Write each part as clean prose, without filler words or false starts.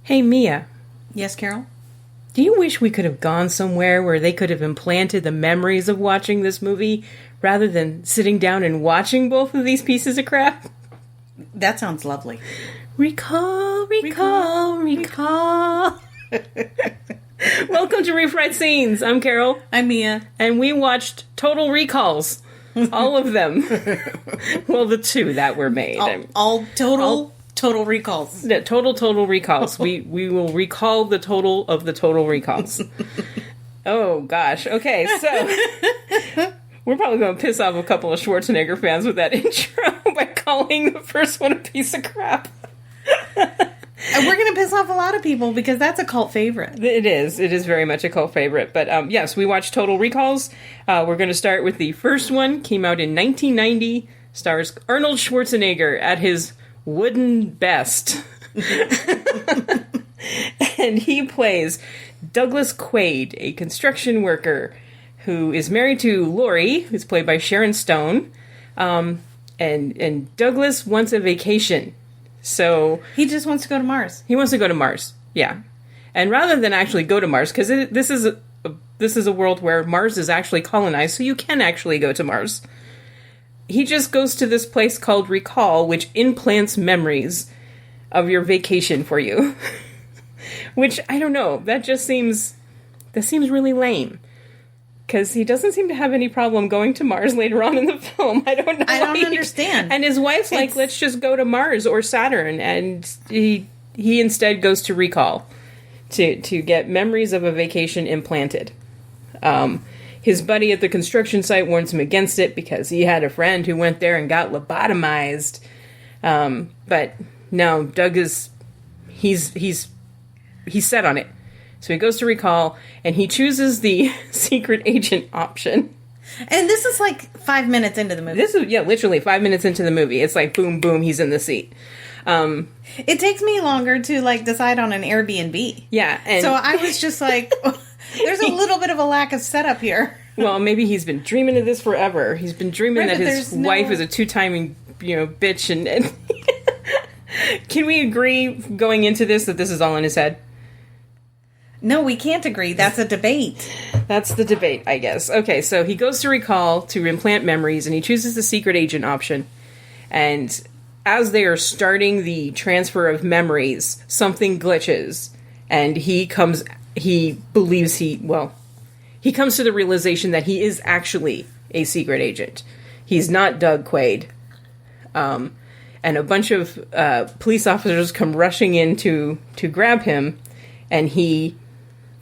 Hey, Mia, Yes, Carol? do you wish we could have gone somewhere where they could have implanted the memories of watching this movie rather than sitting down and watching both of these pieces of crap? That sounds lovely. Recall. Welcome to Refried Scenes. I'm Carol. I'm Mia. And we watched Total Recalls. All of them. Well, the two that were made. All total recalls. Yeah, total recalls. We will recall the total of the total recalls. Oh, gosh. Okay, so we're probably going to piss off a couple of Schwarzenegger fans with that intro by calling the first one a piece of crap. And we're going to piss off a lot of people because that's a cult favorite. It is. It is very much a cult favorite. But yes, we watched Total Recalls. We're going to start with the first one. Came out in 1990. Stars Arnold Schwarzenegger at his wooden best. And he plays Douglas Quaid, a construction worker who is married to Lori, who's played by Sharon Stone. And Douglas wants a vacation. So He just wants to go to Mars. he wants to go to Mars, yeah. And rather than actually go to Mars, because this is a world where Mars is actually colonized, so you can actually go to Mars. He just goes to this place called Recall, which implants memories of your vacation for you. Which, I don't know, that seems really lame. Because he doesn't seem to have any problem going to Mars later on in the film. I don't know. I don't understand. And his wife's like, let's just go to Mars or Saturn. And he instead goes to Recall to get memories of a vacation implanted. His buddy at the construction site warns him against it because he had a friend who went there and got lobotomized. But no, Doug he's set on it. So he goes to Recall, and he chooses the secret agent option. And this is like 5 minutes into the movie. This is, literally 5 minutes into the movie. It's like, boom, boom, he's in the seat. It takes me longer to, decide on an Airbnb. Yeah. And So I was just like, there's a little bit of a lack of setup here. Well, maybe he's been dreaming of this forever. He's been dreaming that his wife is a two-timing, bitch. And can we agree, going into this, that this is all in his head? No, we can't agree. That's a debate. That's the debate, I guess. Okay, so he goes to Recall to implant memories, and he chooses the secret agent option. And as they are starting the transfer of memories, something glitches, and he comes to the realization that he is actually a secret agent. He's not Doug Quaid. And a bunch of police officers come rushing in to grab him, and he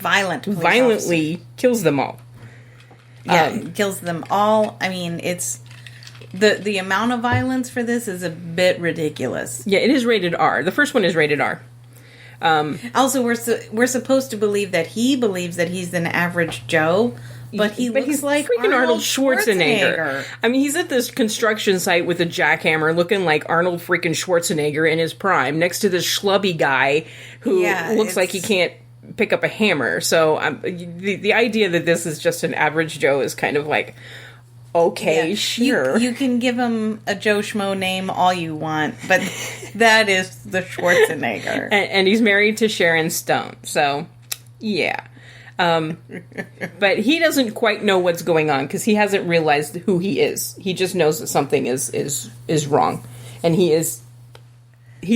violently kills them all. Yeah, kills them all. I mean, it's the amount of violence for this is a bit ridiculous. Yeah, it is rated R. The first one is rated R. Also, we're supposed to believe that he believes that he's an average Joe, but he's like freaking Arnold Schwarzenegger. I mean, he's at this construction site with a jackhammer, looking like Arnold freaking Schwarzenegger in his prime, next to this schlubby guy who looks like he can't pick up a hammer. So the idea that this is just an average Joe is kind of like, okay, sure. You can give him a Joe Schmo name all you want, but that is the Schwarzenegger. And he's married to Sharon Stone, so yeah. But he doesn't quite know what's going on because he hasn't realized who he is. He just knows that something is wrong, and he's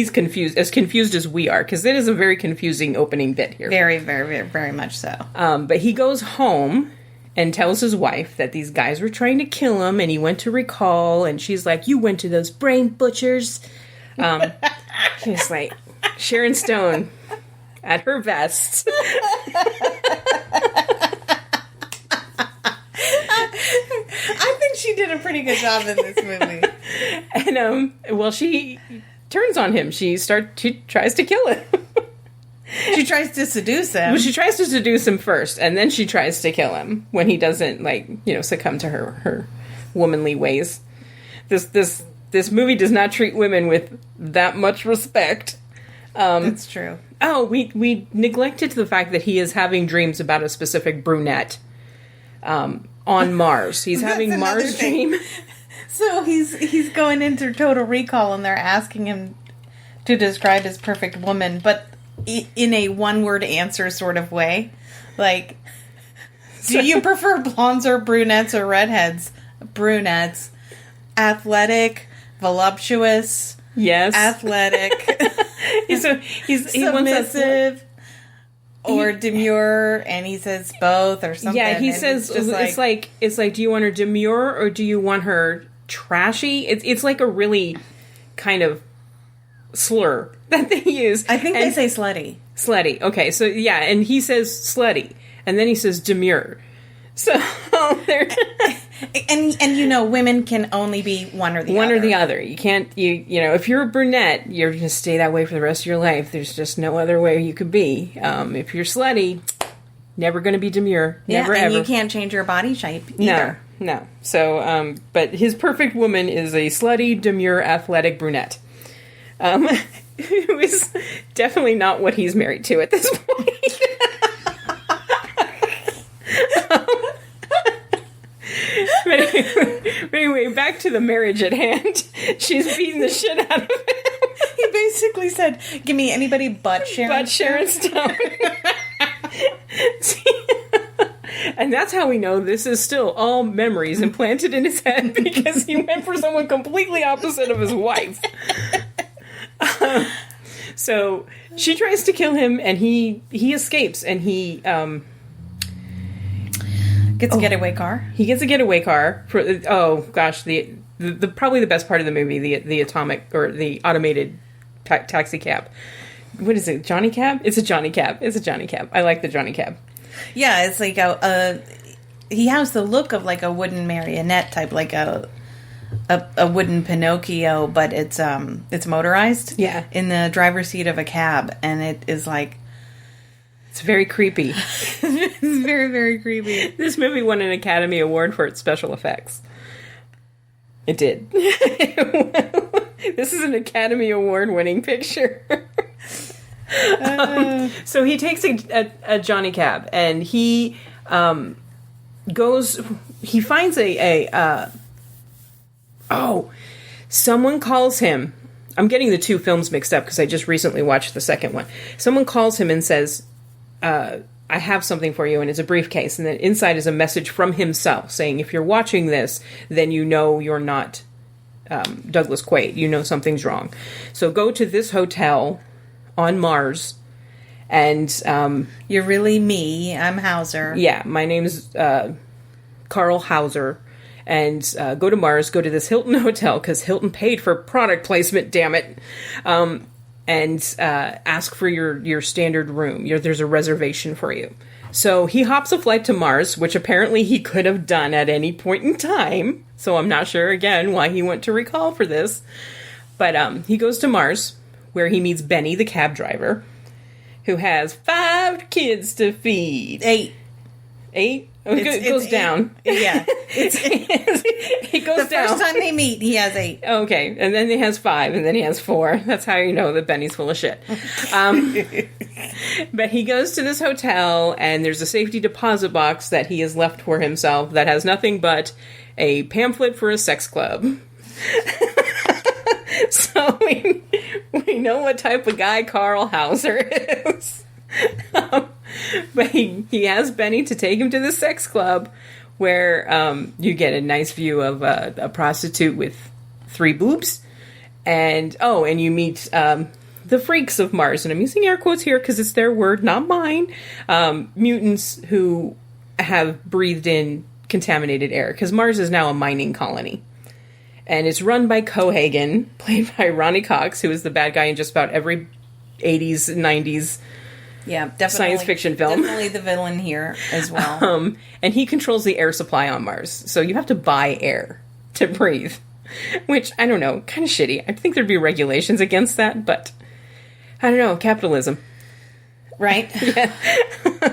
confused as we are, because it is a very confusing opening bit here. Very, very, very, very much so. But he goes home and tells his wife that these guys were trying to kill him, and he went to Recall, and she's like, "You went to those brain butchers." She's like, Sharon Stone at her best. I think she did a pretty good job in this movie. And she turns on him. She tries to kill him. She tries to seduce him. Well, she tries to seduce him first, and then she tries to kill him when he doesn't, succumb to her womanly ways. This movie does not treat women with that much respect. That's true. Oh, we neglected the fact that he is having dreams about a specific brunette on Mars. He's having Mars dream. So he's going into Total Recall, and they're asking him to describe his perfect woman, but in a one-word answer sort of way. Like, do you prefer blondes or brunettes or redheads? Brunettes. Athletic, voluptuous. Yes. Athletic. He submissive. Or demure, and he says both or something. Yeah, he says it's like, do you want her demure or do you want her trashy? It's like a really kind of slur that they use. I think they say slutty. Slutty. Okay, so yeah, and he says slutty, and then he says demure. So they're and women can only be one or the other. One or the other. You can't if you're a brunette, you're going to stay that way for the rest of your life. There's just no other way you could be. If you're slutty, never going to be demure. Never and ever. You can't change your body shape either. No. So, but his perfect woman is a slutty, demure, athletic brunette. Who is definitely not what he's married to at this point. But anyway, back to the marriage at hand. She's beating the shit out of him. He basically said, give me anybody but Sharon. But Sharon Stone. And that's how we know this is still all memories implanted in his head, because he went for someone completely opposite of his wife. So she tries to kill him, and he escapes, and he gets a getaway car. He gets a getaway car. The probably the best part of the movie, the atomic or the automated taxi cab. What is it? Johnny Cab? It's a Johnny Cab. I like the Johnny Cab. Yeah, it's like he has the look of like a wooden marionette type, like a wooden Pinocchio, but it's motorized. Yeah. In the driver's seat of a cab, and it is like, it's very creepy. It's very, very creepy. This movie won an Academy Award for its special effects. It did. This is an Academy Award winning picture. So he takes a Johnny Cab, and he he finds someone calls him. I'm getting the two films mixed up because I just recently watched the second one. Someone calls him and says, I have something for you, and it's a briefcase, and then inside is a message from himself saying, if you're watching this, then you know you're not Douglas Quaid. You know something's wrong. So go to this hotel on Mars, and you're really me. I'm Hauser. Yeah, my name's Carl Hauser, and go to Mars. Go to this Hilton hotel because Hilton paid for product placement. Damn it! And ask for your standard room. There's a reservation for you. So he hops a flight to Mars, which apparently he could have done at any point in time. So I'm not sure again why he went to recall for this, but he goes to Mars, where he meets Benny, the cab driver, who has 5 kids to feed. 8. 8? Oh, it goes down. Yeah. It goes down. The first time they meet, he has 8. Okay, and then he has 5, and then he has 4. That's how you know that Benny's full of shit. But he goes to this hotel, and there's a safety deposit box that he has left for himself that has nothing but a pamphlet for a sex club. So we know what type of guy Carl Hauser is. But he has Benny to take him to the sex club, where you get a nice view of a prostitute with 3 boobs. And you meet the freaks of Mars. And I'm using air quotes here because it's their word, not mine. Mutants who have breathed in contaminated air, because Mars is now a mining colony. And it's run by Cohagen, played by Ronnie Cox, who is the bad guy in just about every 80s and 90s science fiction film. Definitely the villain here as well. And he controls the air supply on Mars. So you have to buy air to breathe. Which, I don't know, kind of shitty. I think there'd be regulations against that, but I don't know, capitalism. Right? Yeah.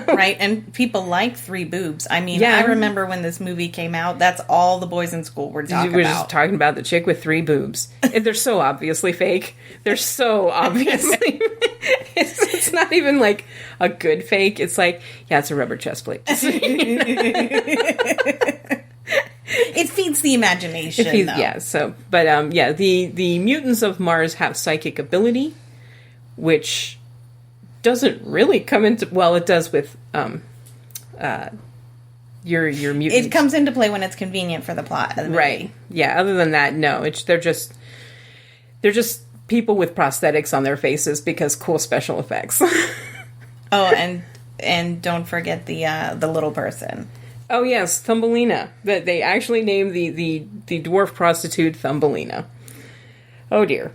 Right, and people like 3 boobs. I mean, I remember when this movie came out, that's all the boys in school were talking about. We were just talking about the chick with 3 boobs. They're so obviously fake. They're so obviously... it's not even like a good fake. It's like, yeah, it's a rubber chest plate. It feeds the imagination, though. Yeah, so... But, the mutants of Mars have psychic ability, which... doesn't really come into... Well, it does with your mutant. It comes into play when it's convenient for the plot of the movie. Right. Yeah, other than that, no. They're just people with prosthetics on their faces because cool special effects. Oh, and don't forget the little person. Oh, yes, Thumbelina. They actually named the dwarf prostitute Thumbelina. Oh, dear.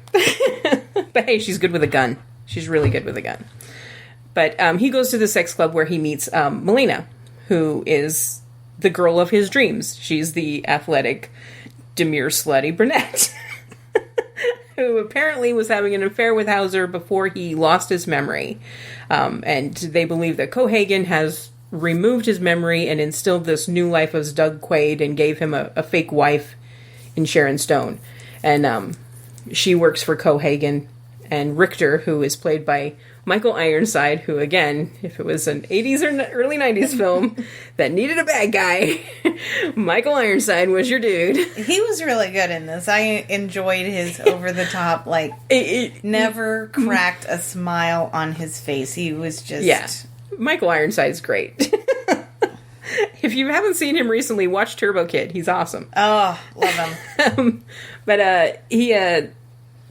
But hey, she's good with a gun. She's really good with a gun. But he goes to the sex club where he meets Melina, who is the girl of his dreams. She's the athletic, demure, slutty brunette. Who apparently was having an affair with Hauser before he lost his memory. And they believe that Cohagen has removed his memory and instilled this new life as Doug Quaid and gave him a fake wife in Sharon Stone. And she works for Cohagen. And Richter, who is played by Michael Ironside, who, again, if it was an 80s or early 90s film that needed a bad guy, Michael Ironside was your dude. He was really good in this. I enjoyed his over-the-top, never cracked a smile on his face. He was just... Yeah. Michael Ironside's great. If you haven't seen him recently, watch Turbo Kid. He's awesome. Oh, love him. But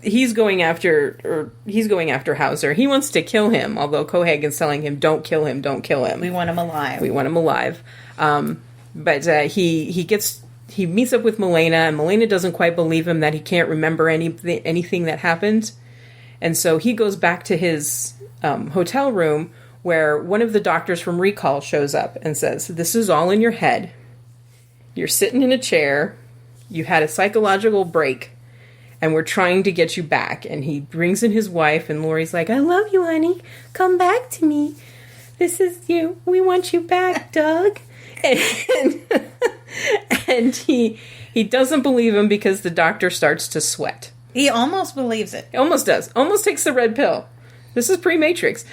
he's going after Hauser. He wants to kill him, although Cohagen's telling him, don't kill him, don't kill him. We want him alive. But he meets up with Melina, and Melina doesn't quite believe him that he can't remember anything that happened. And so he goes back to his hotel room where one of the doctors from Recall shows up and says, this is all in your head. You're sitting in a chair. You had a psychological break. And we're trying to get you back. And he brings in his wife, and Laurie's like, I love you, honey. Come back to me. This is you. We want you back, Doug. And he doesn't believe him because the doctor starts to sweat. He almost believes it. He almost does. Almost takes the red pill. This is pre-Matrix.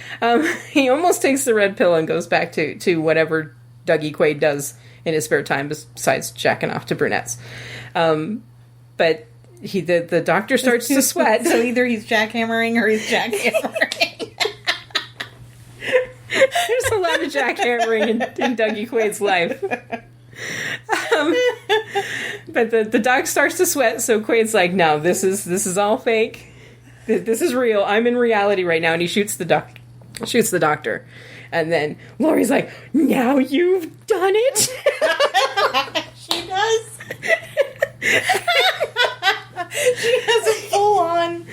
He almost takes the red pill and goes back to whatever Dougie Quaid does in his spare time besides jacking off to brunettes. But... The doctor starts to sweat. So either he's jackhammering or he's jackhammering. There's a lot of jackhammering in Dougie Quaid's life. But the doc starts to sweat, so Quaid's like, no, this is all fake. This is real. I'm in reality right now. And he shoots the doctor. And then Laurie's like, now you've done it. She does. She has a full-on,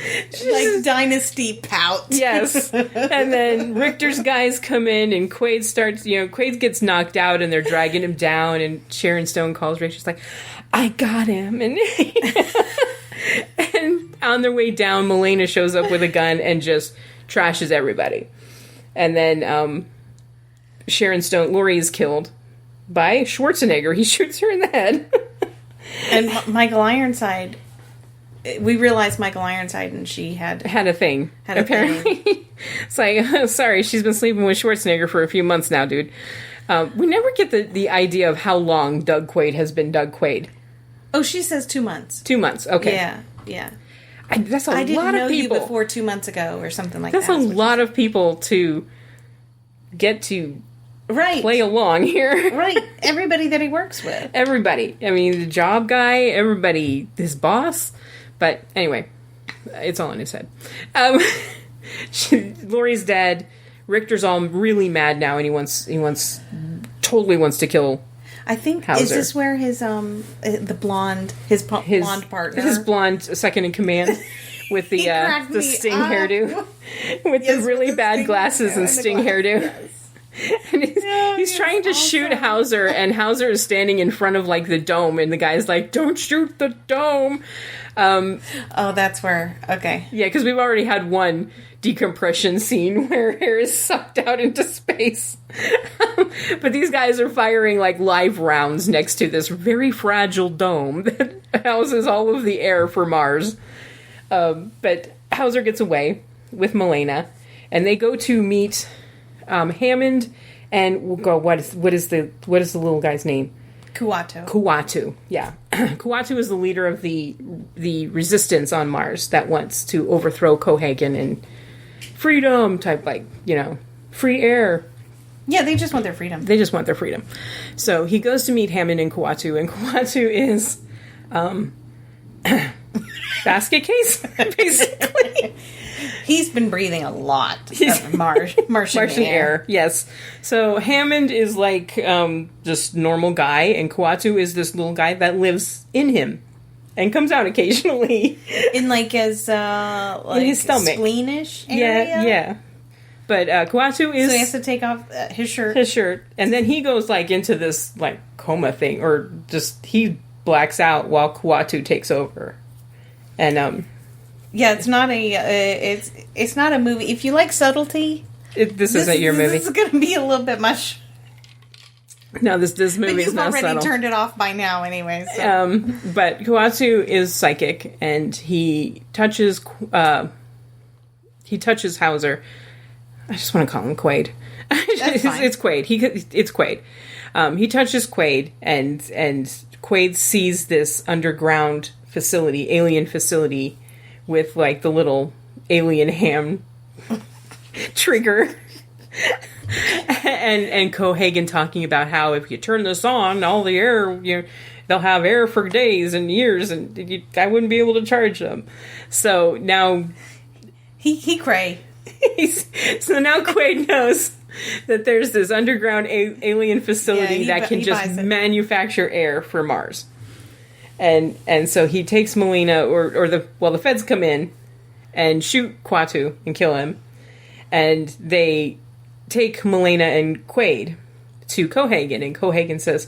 dynasty pout. Yes. And then Richter's guys come in, and Quaid gets knocked out, and they're dragging him down, and Sharon Stone calls Rick. She's like, I got him. And on their way down, Melina shows up with a gun and just trashes everybody. And then Sharon Stone, Laurie is killed by Schwarzenegger. He shoots her in the head. And Michael Ironside... We realized Michael Ironside and she had a thing. Apparently. It's like, sorry, she's been sleeping with Schwarzenegger for a few months now, dude. We never get the idea of how long Doug Quaid has been Doug Quaid. Oh, she says 2 months. 2 monts, okay. Yeah. That's a lot of people. I didn't know you before 2 months ago or something like that. That's a lot of people to get to play along here. Right. Everybody that he works with. Everybody. I mean, the job guy, everybody, his boss. But anyway, it's all in his head. Laurie's dead. Richter's all really mad now, and he totally wants to kill. I think Hauser. Is this where his blonde partner, his blonde second in command with the Sting hairdo, with the really bad glasses and Sting hairdo. Yes. And he's trying to shoot Hauser, and Hauser is standing in front of the dome, and the guy's like, "Don't shoot the dome." Oh, that's where. Okay. Yeah, because we've already had one decompression scene where hair is sucked out into space. But these guys are firing live rounds next to this very fragile dome that houses all of the air for Mars. But Hauser gets away with Melina, and they go to meet Hammond, and we'll go. What is the little guy's name? Kuatu, yeah. Kuatu is the leader of the resistance on Mars that wants to overthrow Cohagen freedom type, like, free air. Yeah, they just want their freedom. They just want their freedom. So he goes to meet Hammond and Kuatu, and Kuatu is basket case, basically. He's been breathing a lot of Martian air. Yes. So Hammond is like just normal guy, and Kuatu is this little guy that lives in him and comes out occasionally. In like his in his stomach, spleenish area. Yeah. But Kuatu is... So he has to take off his shirt. His shirt. And then he goes, like, into this, like, coma thing. Or just, he blacks out while Kuatu takes over. And, yeah, it's not it's not a movie. If you like subtlety... This isn't your movie. This is going to be a little bit much... No, this movie is not subtle. You've already turned it off by now anyway. So. But Kuatu is psychic, and he touches Hauser... I just want to call him Quaid. It's Quaid. It's Quaid. He touches Quaid, and Quaid sees this underground facility, alien facility, with like the little alien ham trigger, and Cohagen talking about how if you turn this on, all the air, they'll have air for days and years, and I wouldn't be able to charge them. So now he cray. So now Quaid knows that there's this underground alien facility that can just manufacture air for Mars. And so he takes Melina, or the feds come in and shoot Kuatu and kill him. And they take Melina and Quaid to Cohagen. And Cohagen says,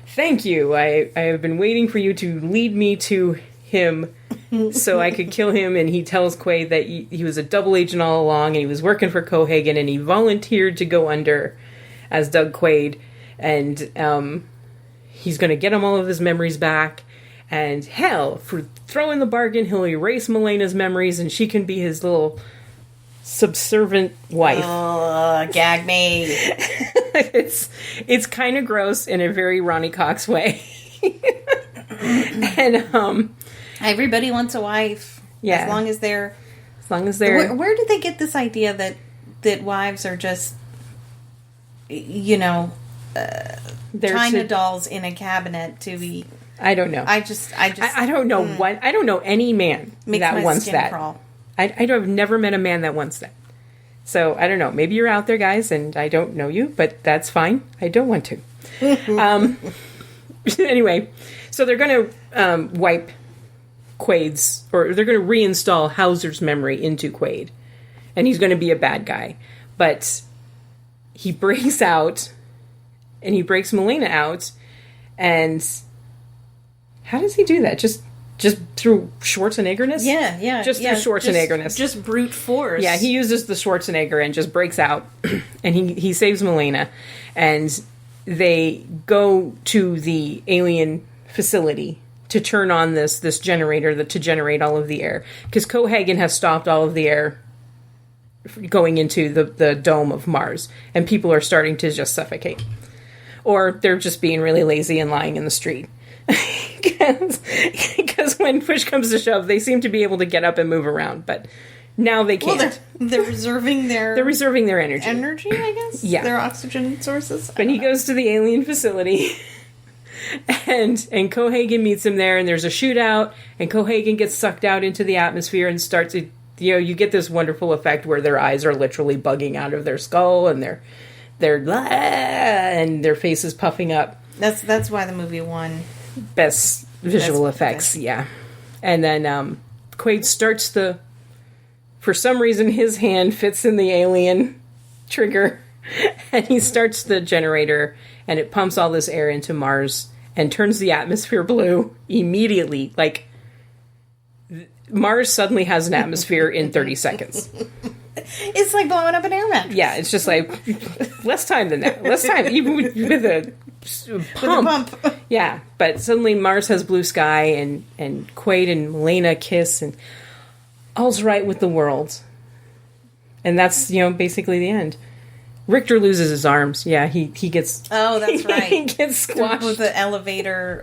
"Thank you. I have been waiting for you to lead me to him so I could kill him." And he tells Quaid that he was a double agent all along, and he was working for Cohagen, and he volunteered to go under as Doug Quaid, and he's going to get him all of his memories back, and hell, for throwing the bargain, he'll erase Melina's memories, and she can be his little subservient wife. Gag me. It's kind of gross in a very Ronnie Cox way. And everybody wants a wife. Yeah. As long as they're... Where did they get this idea that wives are just, China dolls in a cabinet to be... I don't know. I don't know what... I don't know any man that wants that. Crawl. I've never met a man that wants that. So, I don't know. Maybe you're out there, guys, and I don't know you, but that's fine. I don't want to. Anyway, so they're going to wipe Quaid's, or they're going to reinstall Hauser's memory into Quaid, and he's going to be a bad guy. But he breaks out, and he breaks Melina out, and how does he do that? Just through Schwarzeneggerness? Yeah. Just through Schwarzeneggerness. Just brute force. Yeah, he uses the Schwarzenegger and just breaks out, and he saves Melina, and they go to the alien facility to turn on this generator to generate all of the air, because Cohagen has stopped all of the air going into the dome of Mars, and people are starting to just suffocate, or they're just being really lazy and lying in the street. Because when push comes to shove, they seem to be able to get up and move around, but now they can't. Well, they're reserving their... They're reserving their energy. Energy, I guess? Yeah. Their oxygen sources? But he goes to the alien facility, and Cohagen meets him there, and there's a shootout, and Cohagen gets sucked out into the atmosphere and starts to... you get this wonderful effect where their eyes are literally bugging out of their skull, and they're and their face is puffing up. That's why the movie won Best visual effects, yeah. And then Quaid starts for some reason his hand fits in the alien trigger, and he starts the generator, and it pumps all this air into Mars and turns the atmosphere blue immediately. Like, Mars suddenly has an atmosphere in 30 seconds. It's like blowing up an air mattress. Yeah, it's just like less time than that. Less time, even with a pump. Yeah, but suddenly Mars has blue sky, and Quaid and Melina kiss, and all's right with the world. And that's, basically the end. Richter loses his arms. Yeah, he gets... Oh, that's right. He gets squashed. With the elevator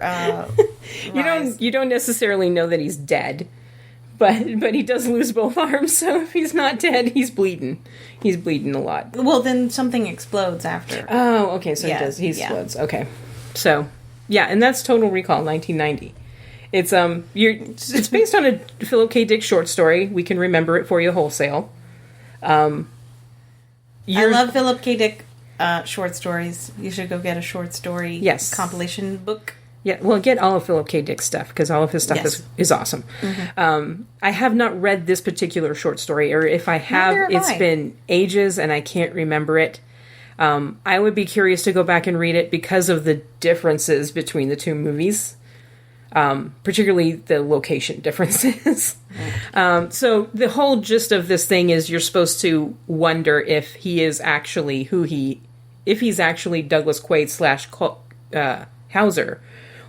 You don't necessarily know that he's dead, but he does lose both arms, so if he's not dead, he's bleeding. He's bleeding a lot. Well, then something explodes after. Oh, okay, so he explodes. Okay. So, yeah, and that's Total Recall 1990. It's based on a Philip K. Dick short story. We can remember it for you wholesale. I love Philip K. Dick short stories. You should go get a short story compilation book. Yeah, well, get all of Philip K. Dick's stuff, because all of his stuff is awesome. Mm-hmm. I have not read this particular short story, or if I have, it's been ages and I can't remember it. I would be curious to go back and read it because of the differences between the two movies, particularly the location differences. So the whole gist of this thing is you're supposed to wonder if he is actually if he's actually Douglas Quaid / Hauser,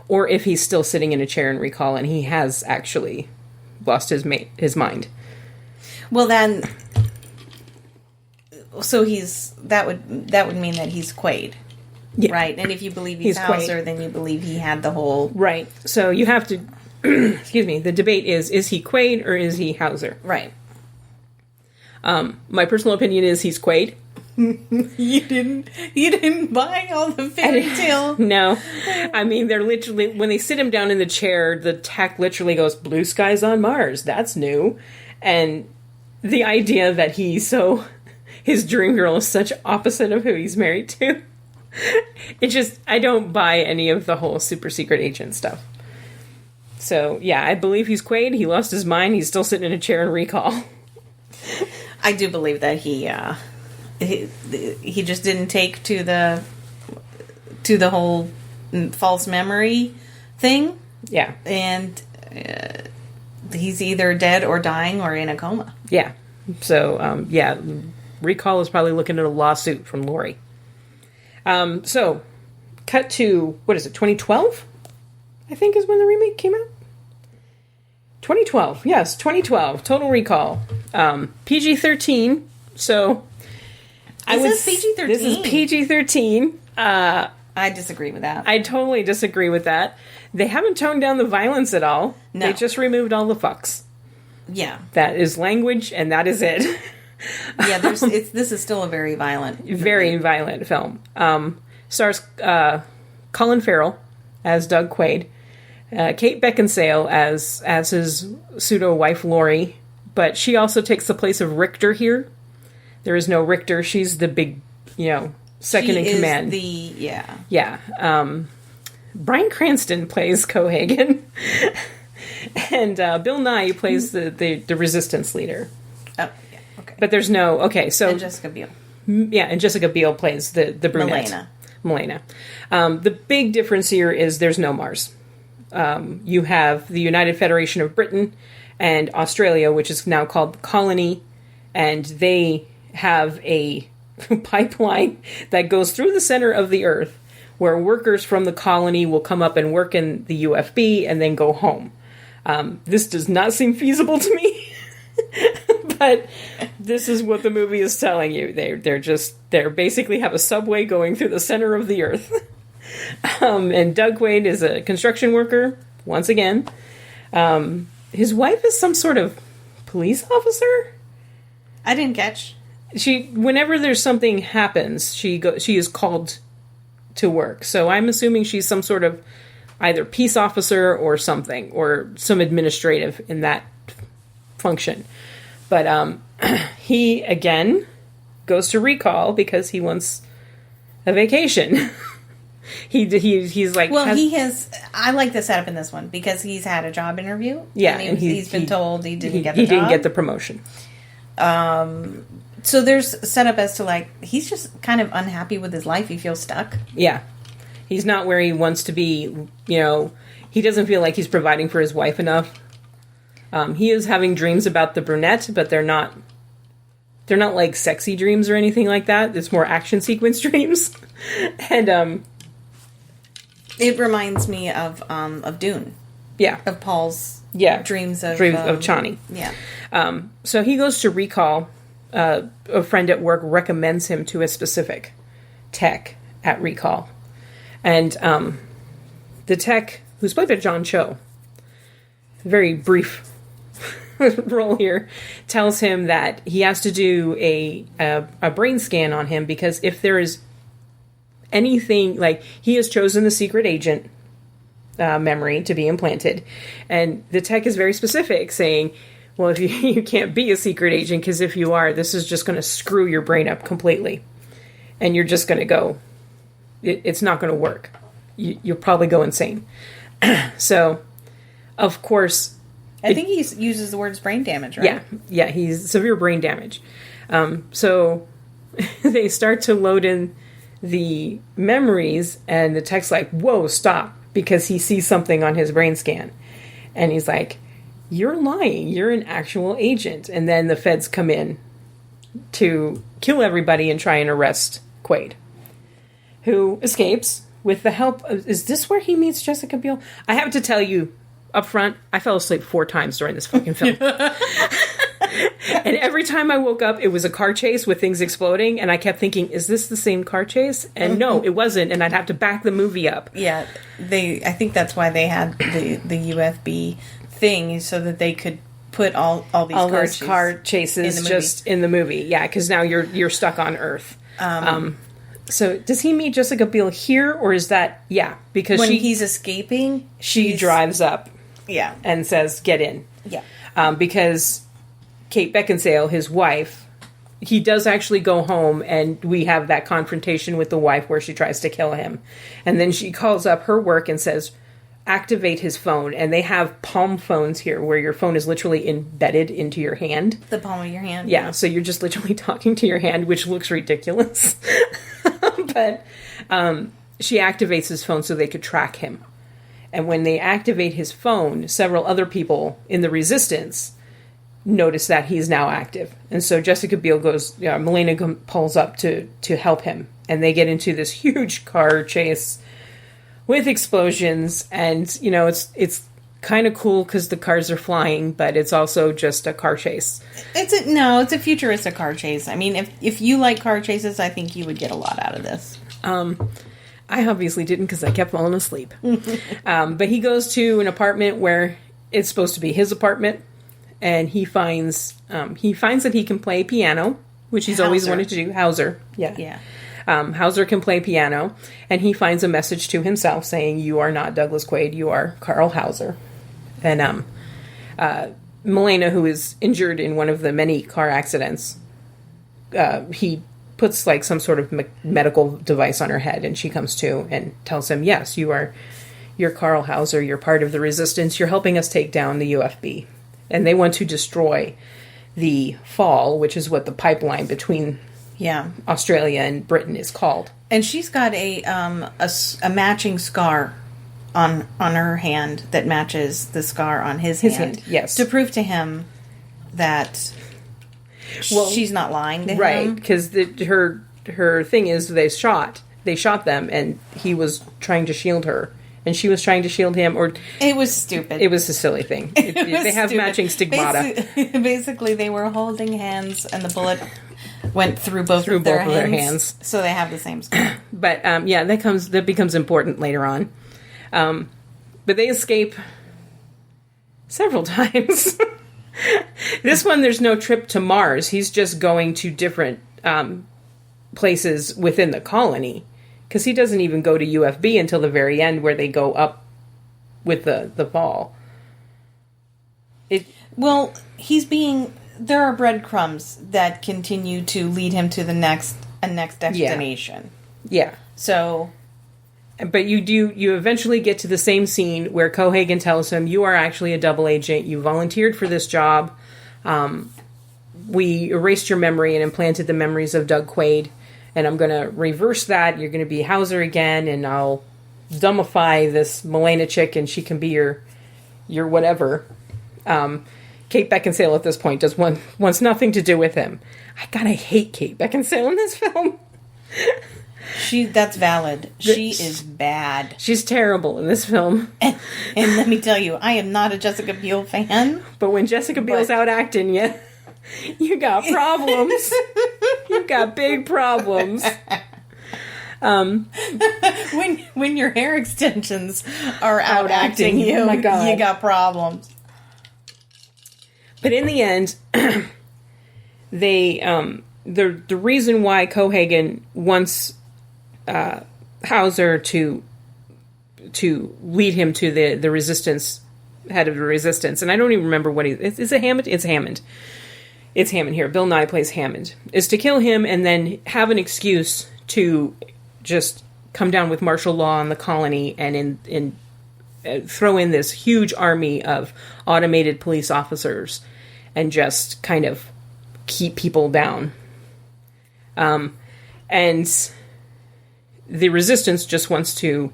or if he's still sitting in a chair in Recall and he has actually lost his mind. Well, then, so that would mean that he's Quaid, right? And if you believe he's Hauser, then you believe he had the whole right. So you have to, excuse me. The debate is he Quaid or is he Hauser? Right. My personal opinion is he's Quaid. You didn't buy all the fairy tale. No. I mean, they're literally, when they sit him down in the chair, the tech literally goes, "Blue skies on Mars. That's new." And the idea that his dream girl is such opposite of who he's married to. I don't buy any of the whole super secret agent stuff. So, yeah, I believe he's Quaid. He lost his mind. He's still sitting in a chair in Recall. I do believe that he just didn't take to the whole false memory thing. Yeah. And he's either dead or dying or in a coma. Yeah. So, Recall is probably looking at a lawsuit from Lori. So, cut to, 2012? I think is when the remake came out. 2012. Yes, 2012. Total Recall. PG-13. So... This is PG-13. This is PG-13. I disagree with that. I totally disagree with that. They haven't toned down the violence at all. No. They just removed all the fucks. Yeah. That is language, and that is it. Yeah, this is still a very violent film. Stars Colin Farrell as Doug Quaid, Kate Beckinsale as his pseudo-wife Lori, but she also takes the place of Richter here. There is no Richter. She's the big, second in command. Yeah. Bryan Cranston plays Cohagen. And Bill Nye plays the resistance leader. Oh, yeah. Okay. But there's no... Okay, so... And Jessica Biel. Yeah, and Jessica Biel plays the brunette. Milena. The big difference here is there's no Mars. You have the United Federation of Britain and Australia, which is now called Colony, and they have a pipeline that goes through the center of the Earth where workers from the colony will come up and work in the UFB and then go home. This does not seem feasible to me, but this is what the movie is telling you. They basically have a subway going through the center of the Earth. And Doug Quaid is a construction worker, once again. His wife is some sort of police officer? I didn't catch. Whenever there's something happens, she is called to work. So I'm assuming she's some sort of either peace officer or something, or some administrative in that function. But he again goes to Recall because he wants a vacation. He's like, well, he has. I like the setup in this one because he's had a job interview. Yeah, and he's been told he didn't get the job. He didn't get the promotion. So there's setup as to like he's just kind of unhappy with his life. He feels stuck. Yeah, he's not where he wants to be. He doesn't feel like he's providing for his wife enough. He is having dreams about the brunette, but they're not like sexy dreams or anything like that. It's more action sequence dreams, and it reminds me of Dune. Yeah, of Paul's dreams of Chani. Yeah. So he goes to Recall. A friend at work recommends him to a specific tech at Recall. And the tech, who's played by John Cho, very brief role here, tells him that he has to do a brain scan on him because if there is anything, like, he has chosen the secret agent memory to be implanted, and the tech is very specific, saying, well, if you can't be a secret agent, because if you are, this is just going to screw your brain up completely, and you're just going to go, it's not going to work. You'll probably go insane. So, of course, I think he uses the words brain damage, right? Yeah, he's severe brain damage. So they start to load in the memories, and the tech's like, whoa, stop, because he sees something on his brain scan. And he's like, you're lying, you're an actual agent. And then the feds come in to kill everybody and try and arrest Quaid, who escapes with the help of... Is this where he meets Jessica Biel? I have to tell you up front, I fell asleep 4 times during this fucking film. And every time I woke up, it was a car chase with things exploding, and I kept thinking, is this the same car chase? And no, it wasn't, and I'd have to back the movie up. Yeah, I think that's why they had the USB thing, so that they could put all these car chases just in the movie. Yeah, because now you're stuck on Earth. So does he meet Jessica Biel here, or is that... Yeah, because when he's escaping, she drives up. Yeah. And says, get in. Yeah. Because Kate Beckinsale, his wife, he does actually go home, and we have that confrontation with the wife where she tries to kill him. And then she calls up her work and says, activate his phone. And they have palm phones here where your phone is literally embedded into your hand. The palm of your hand. Yeah, so you're just literally talking to your hand, which looks ridiculous. But she activates his phone so they could track him. And when they activate his phone, several other people in the Resistance notice that he's now active. And so Jessica Biel goes, Milena pulls up to help him. And they get into this huge car chase with explosions. And, it's kind of cool because the cars are flying, but it's also just a car chase. It's a futuristic car chase. I mean, if you like car chases, I think you would get a lot out of this. I obviously didn't because I kept falling asleep. But he goes to an apartment where it's supposed to be his apartment, and he finds that he can play piano, which he's always wanted to do. Hauser. Yeah. Hauser can play piano, and he finds a message to himself saying, you are not Douglas Quaid, you are Carl Hauser. And Milena, who is injured in one of the many car accidents, he puts like some sort of medical device on her head, and she comes to and tells him, yes, you're Carl Hauser, you're part of the Resistance, you're helping us take down the UFB. And they want to destroy the Fall, which is what the pipeline between Australia and Britain is called. And she's got a matching scar on her hand that matches the scar on his hand. Yes. To prove to him that she's not lying to him. Right, because her thing is they shot them, and he was trying to shield her. And she was trying to shield him, or... It was stupid. It was a silly thing. They have stupid. Matching stigmata. Basically, they were holding hands, and the bullet went through both of their hands. So they have the same scar. But, that becomes important later on. But they escape several times. This one, there's no trip to Mars. He's just going to different places within the colony. Because he doesn't even go to UFB until the very end, where they go up with the ball. There are breadcrumbs that continue to lead him to the next destination. Yeah. So... But you eventually get to the same scene where Cohagen tells him, you are actually a double agent. You volunteered for this job. We erased your memory and implanted the memories of Doug Quaid. And I'm going to reverse that. You're going to be Hauser again, and I'll dumbify this Milena chick, and she can be your whatever. Kate Beckinsale at this point wants nothing to do with him. I gotta hate Kate Beckinsale in this film. That's valid. She is bad. She's terrible in this film. And let me tell you, I am not a Jessica Biel fan. But when Jessica Biel's out acting you, you got problems. You got big problems. When your hair extensions are out acting you, oh my God. You got problems. But in the end, they the reason why Cohagen wants Hauser to lead him to the resistance, head of the resistance, and I don't even remember what is it Hammond? It's Hammond. It's Hammond here. Bill Nye plays Hammond. Is to kill him and then have an excuse to just come down with martial law on the colony and throw in this huge army of automated police officers and just kind of keep people down. And the resistance just wants to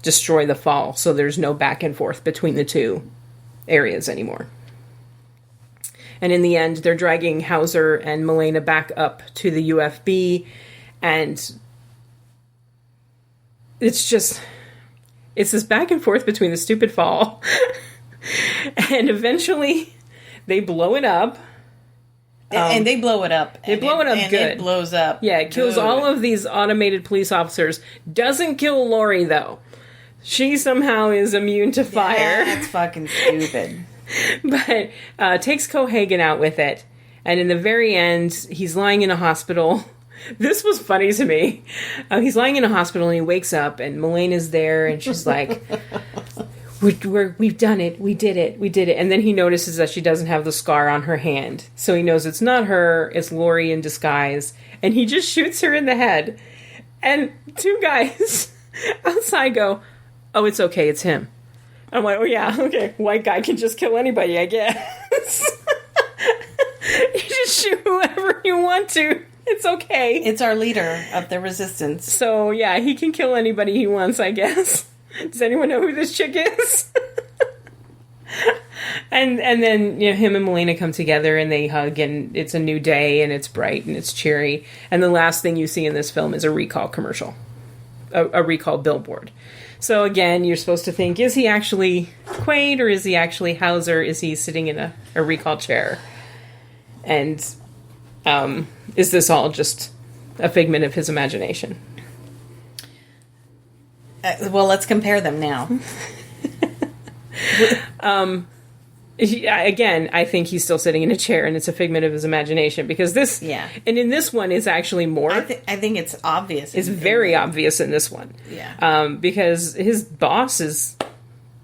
destroy the fall, so there's no back and forth between the two areas anymore. And in the end, they're dragging Hauser and Milena back up to the UFB, and it's this back and forth between the stupid fall, and eventually they blow it up. And they blow it up. They blow it up good. It blows up. Yeah, it kills all of these automated police officers. Doesn't kill Lori, though. She somehow is immune to fire. That's fucking stupid. But takes Cohagen out with it. And in the very end, he's lying in a hospital. This was funny to me. He's lying in a hospital and he wakes up and Melena's there and she's like, we've done it. We did it. And then he notices that she doesn't have the scar on her hand. So he knows it's not her, it's Lori in disguise. And he just shoots her in the head. And two guys outside go, oh, it's okay, it's him. I'm like, oh yeah, okay. White guy can just kill anybody, I guess. You just shoot whoever you want to. It's okay. It's our leader of the resistance. So yeah, he can kill anybody he wants, I guess. Does anyone know who this chick is? and then him and Milena come together and they hug and it's a new day and it's bright and it's cheery. And the last thing you see in this film is a recall commercial. A recall billboard. So again, you're supposed to think, is he actually Quaid or is he actually Hauser? Is he sitting in a recall chair? And is this all just a figment of his imagination? Well, let's compare them now. Again, I think he's still sitting in a chair and it's a figment of his imagination because this... Yeah. And in this one, it's actually more... I think it's obvious. It's very obvious in this one. Yeah. Because his boss is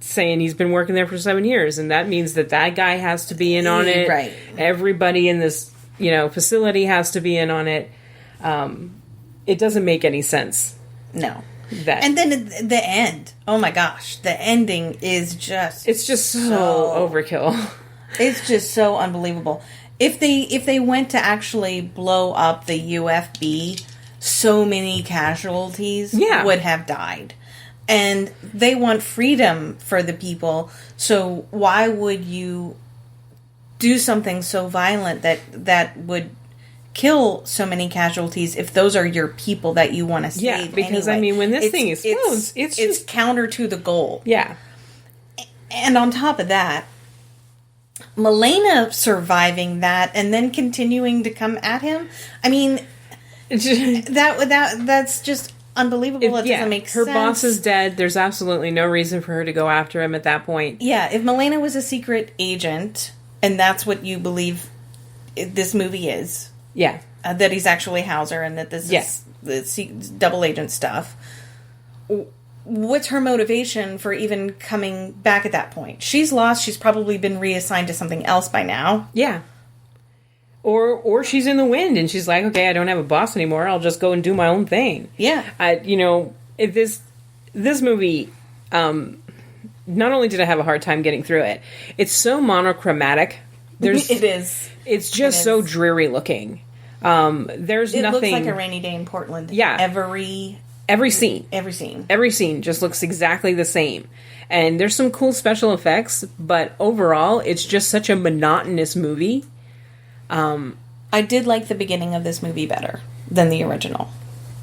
saying he's been working there for 7 years and that means that guy has to be in on it. Right. Everybody in this, facility has to be in on it. It doesn't make any sense. No. And then the end. Oh my gosh. The ending is just... It's just so overkill. It's just so unbelievable. If they went to actually blow up the UFB, so many casualties would have died. And they want freedom for the people. So why would you do something so violent that would kill so many casualties if those are your people that you want to save? Yeah, because anyway? when this thing explodes, it's just counter to the goal. Yeah. And on top of that, Milena surviving that and then continuing to come at him. I mean, that's just unbelievable. It doesn't make sense. Her boss is dead. There's absolutely no reason for her to go after him at that point. Yeah, if Milena was a secret agent, and that's what you believe this movie is. Yeah. That he's actually Hauser and that this is the double agent stuff. What's her motivation for even coming back at that point? She's lost. She's probably been reassigned to something else by now. Yeah. Or she's in the wind and she's like, okay, I don't have a boss anymore. I'll just go and do my own thing. Yeah. This movie, not only did I have a hard time getting through it, it's so monochromatic. It is. It's just so dreary looking. There's nothing. It looks like a rainy day in Portland. Yeah. Every scene just looks exactly the same. And there's some cool special effects, but overall, it's just such a monotonous movie. I did like the beginning of this movie better than the original.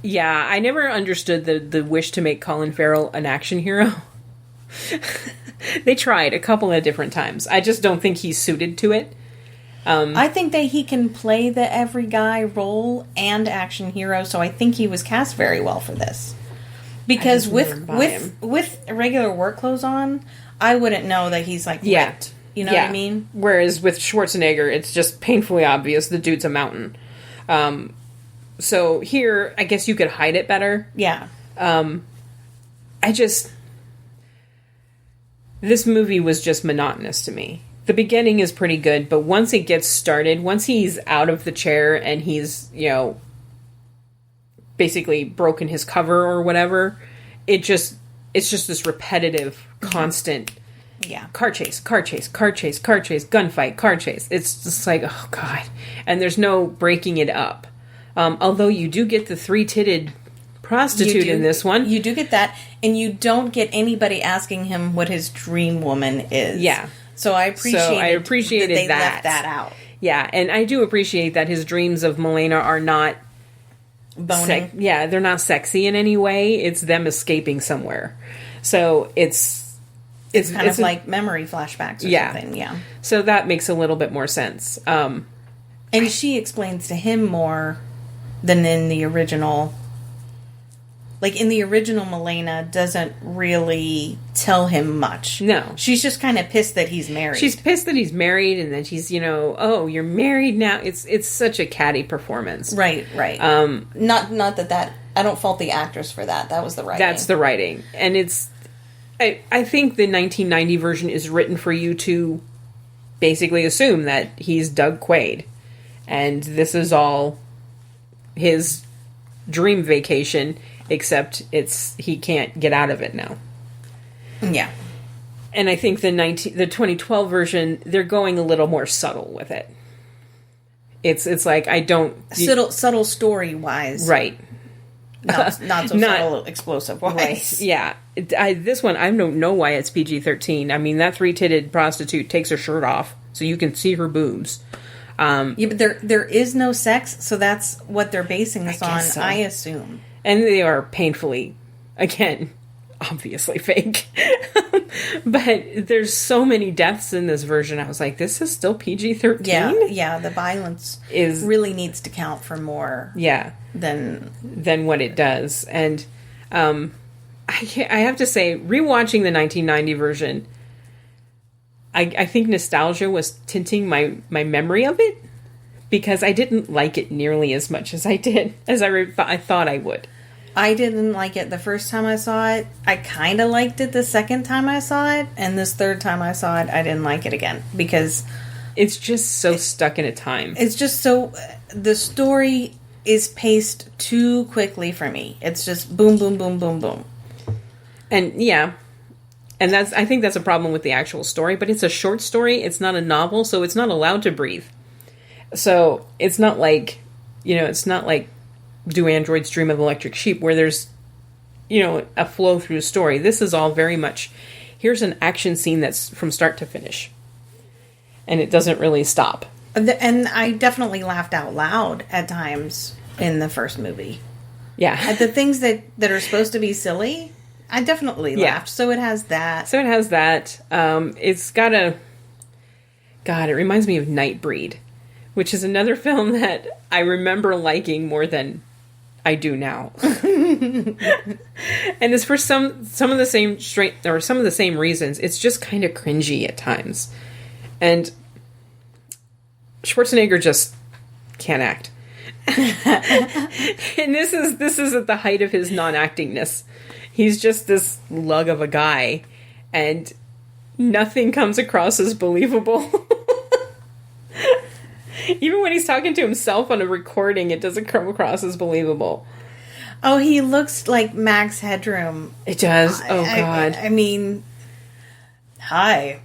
Yeah, I never understood the wish to make Colin Farrell an action hero. They tried a couple of different times. I just don't think he's suited to it. I think that he can play the every guy role and action hero, so I think he was cast very well for this. Because with regular work clothes on, I wouldn't know that he's like ripped. You know what I mean? Whereas with Schwarzenegger, it's just painfully obvious the dude's a mountain. So here, I guess you could hide it better. Yeah. This movie was just monotonous to me. The beginning is pretty good, but once it gets started, once he's out of the chair and he's, basically broken his cover or whatever, it's just this repetitive, constant car chase, gunfight, car chase. It's just like, oh God. And there's no breaking it up. Although you do get the 3-titted prostitute in this one. You do get that, and you don't get anybody asking him what his dream woman is. Yeah. So I appreciated that they left that out. Yeah, and I do appreciate that his dreams of Milena are not boning. They're not sexy in any way. It's them escaping somewhere. So it's kind of like memory flashbacks or something. Yeah. So that makes a little bit more sense. And she explains to him more than in the original. Like, in the original, Milena doesn't really tell him much. No. She's just kind of pissed that he's married. She's pissed that he's married, and then she's, oh, you're married now. It's such a catty performance. Right. Not that I don't fault the actress for that. That was the writing. That's the writing. And I think the 1990 version is written for you to basically assume that he's Doug Quaid. And this is all his dream vacation, except he can't get out of it now. Yeah. And I think the 2012 version, they're going a little more subtle with it. It's like, I don't... Subtle story-wise. Right. Not so subtle explosive-wise. Right. Yeah. This one, I don't know why it's PG-13. I mean, that 3-titted prostitute takes her shirt off, so you can see her boobs. But there is no sex, so that's what they're basing this on, so. I assume. And they are painfully, again, obviously fake. But there's so many deaths in this version. I was like, this is still PG-13? Yeah, the violence really needs to count for more than what it does. And I have to say, rewatching the 1990 version, I think nostalgia was tinting my memory of it, because I didn't like it nearly as much as I did, as I thought I would. I didn't like it the first time I saw it. I kind of liked it the second time I saw it. And this third time I saw it, I didn't like it again. Because it's just so stuck in a time. It's just so... The story is paced too quickly for me. It's just boom, boom, boom, boom, boom. And yeah... And I think that's a problem with the actual story, but it's a short story. It's not a novel, so it's not allowed to breathe. So it's not like, Do Androids Dream of Electric Sheep, where there's, a flow through story. This is all very much, here's an action scene that's from start to finish. And it doesn't really stop. And I definitely laughed out loud at times in the first movie. Yeah. At the things that are supposed to be silly... I definitely laughed. So it has that. It's got God, it reminds me of Nightbreed, which is another film that I remember liking more than I do now. And it's for some of the same reasons. It's just kind of cringy at times. And Schwarzenegger just can't act. And this is at the height of his non-actingness. He's just this lug of a guy, and nothing comes across as believable. Even when he's talking to himself on a recording, it doesn't come across as believable. Oh, he looks like Max Headroom. It does. Oh, God. I mean, hi.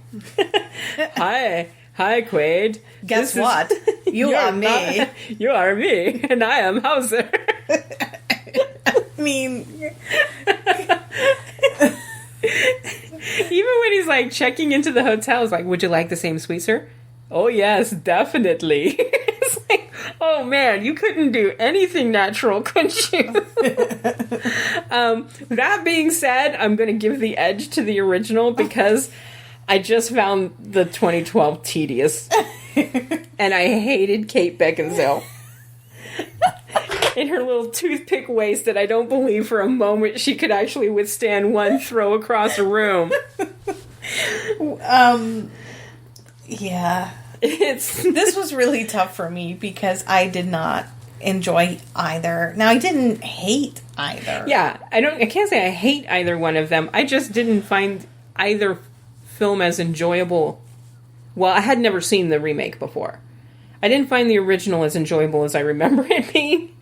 Hi, Quaid. Guess what? You are me. You are me, and I am Hauser. I mean... Even when he's like checking into the hotel, it's like, would you like the same suite, sir? Oh yes, definitely. It's like, oh man, you couldn't do anything natural, couldn't you? That being said, I'm going to give the edge to the original because I just found the 2012 tedious. And I hated Kate Beckinsale. In her little toothpick waist that I don't believe for a moment she could actually withstand one throw across a room. Yeah. It's This was really tough for me because I did not enjoy either. Now, I didn't hate either. yeah. I can't say I hate either one of them. I just didn't find either film as enjoyable. Well, I had never seen the remake before. I didn't find the original as enjoyable as I remember it being,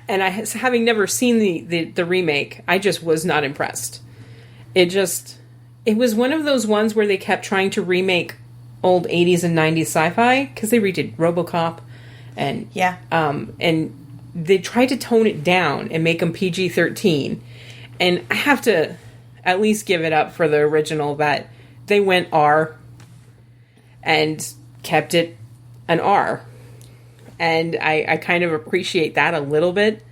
and having never seen the remake, I just was not impressed. It was one of those ones where they kept trying to remake old 80s and 90s sci-fi, because they redid RoboCop, and and they tried to tone it down and make them PG-13, and I have to at least give it up for the original that they went R and kept it an R, and I kind of appreciate that a little bit,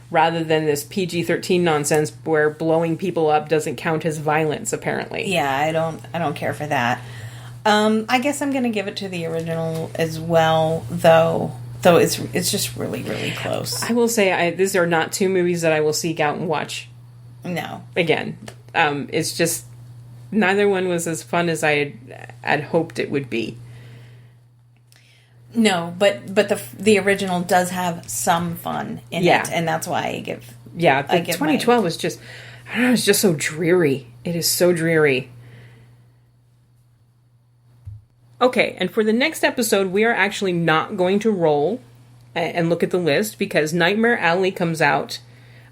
rather than this PG-13 nonsense where blowing people up doesn't count as violence, apparently. Yeah, I don't care for that. I guess I'm going to give it to the original as well, though it's just really, really close. I will say these are not two movies that I will seek out and watch. No. Again, it's just neither one was as fun as I had hoped it would be. No, but the original does have some fun in it, and that's why I give. Yeah, the 2012 was just, I don't know, it's just so dreary. It is so dreary. Okay, and for the next episode, we are actually not going to roll and look at the list, because Nightmare Alley comes out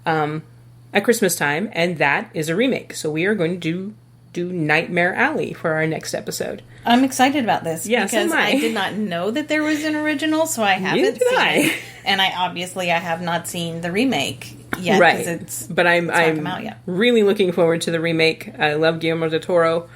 at Christmas time, and that is a remake. So we are going to do Nightmare Alley for our next episode. I'm excited about this because I did not know that there was an original, so I haven't seen it. And I have not seen the remake yet, right? But I'm out yet. Really looking forward to the remake. I love Guillermo del Toro.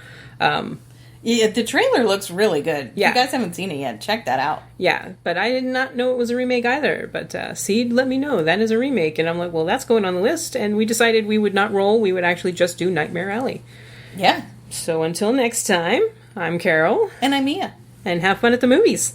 Yeah, the trailer looks really good. Yeah. If you guys haven't seen it yet, check that out. Yeah, but I did not know it was a remake either. But Seed let me know that is a remake, and I'm like, well, that's going on the list. And we decided we would not roll. We would actually just do Nightmare Alley. Yeah. So until next time, I'm Carol. And I'm Mia. And have fun at the movies.